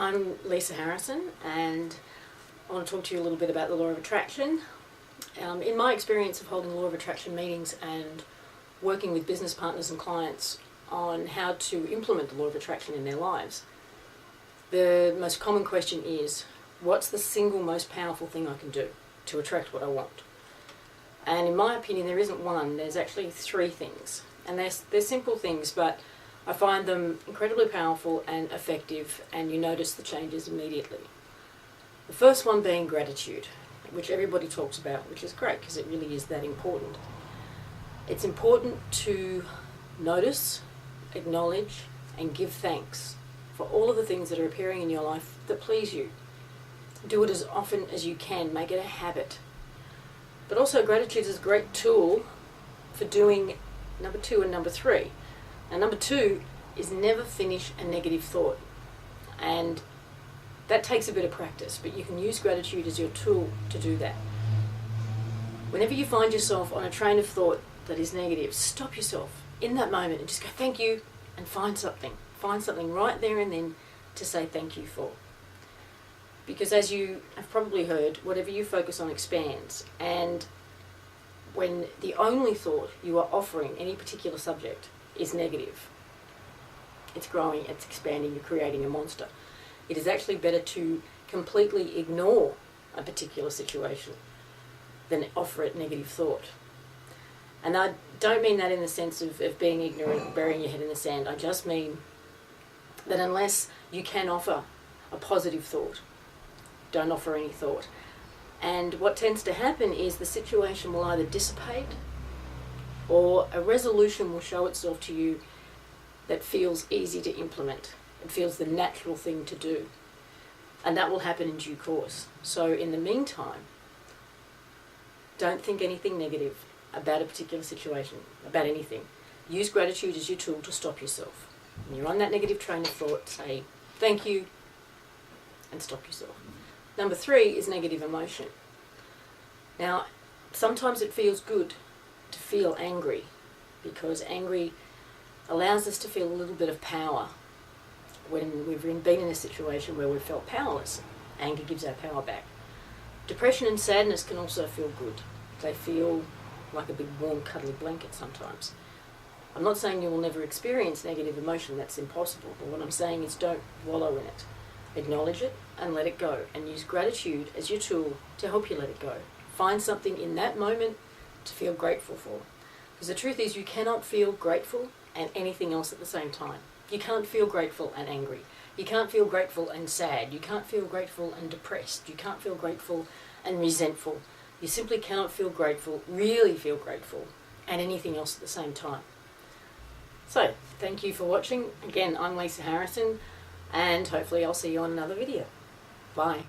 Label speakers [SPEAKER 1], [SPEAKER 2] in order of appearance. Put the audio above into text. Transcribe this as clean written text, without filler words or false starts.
[SPEAKER 1] I'm Lisa Harrison, and I want to talk to you a little bit about the Law of Attraction. In my experience of holding Law of Attraction meetings and working with business partners and clients on how to implement the Law of Attraction in their lives, the most common question is, what's the single most powerful thing I can do to attract what I want? And in my opinion, there isn't one, there's actually three things. And they're simple things, but I find them incredibly powerful and effective, and you notice the changes immediately. The first one being gratitude, which everybody talks about, which is great because it really is that important. It's important to notice, acknowledge, and give thanks for all of the things that are appearing in your life that please you. Do it as often as you can, make it a habit. But also gratitude is a great tool for doing number 2 and number 3. Now, number 2 is never finish a negative thought. And that takes a bit of practice, but you can use gratitude as your tool to do that. Whenever you find yourself on a train of thought that is negative, stop yourself in that moment and just go, thank you, and find something. Find something right there and then to say thank you for. Because as you have probably heard, whatever you focus on expands. And when the only thought you are offering any particular subject is negative, it's growing, it's expanding, you're creating a monster. It is actually better to completely ignore a particular situation than offer it negative thought. And I don't mean that in the sense of being ignorant, burying your head in the sand. I just mean that unless you can offer a positive thought, don't offer any thought. And what tends to happen is the situation will either dissipate or a resolution will show itself to you that feels easy to implement. It feels the natural thing to do. And that will happen in due course. So in the meantime, don't think anything negative about a particular situation, about anything. Use gratitude as your tool to stop yourself. When you're on that negative train of thought, say thank you and stop yourself. Number 3 is negative emotion. Now, sometimes it feels good to feel angry because angry allows us to feel a little bit of power. When we've been in a situation where we've felt powerless, anger gives our power back. Depression and sadness can also feel good. They feel like a big warm cuddly blanket sometimes. I'm not saying you will never experience negative emotion, that's impossible, but what I'm saying is don't wallow in it. Acknowledge it and let it go, and use gratitude as your tool to help you let it go. Find something in that moment to feel grateful for. Because the truth is you cannot feel grateful and anything else at the same time. You can't feel grateful and angry. You can't feel grateful and sad. You can't feel grateful and depressed. You can't feel grateful and resentful. You simply cannot feel grateful, really feel grateful, and anything else at the same time. So, thank you for watching. Again, I'm Lisa Harrison, and hopefully I'll see you on another video. Bye.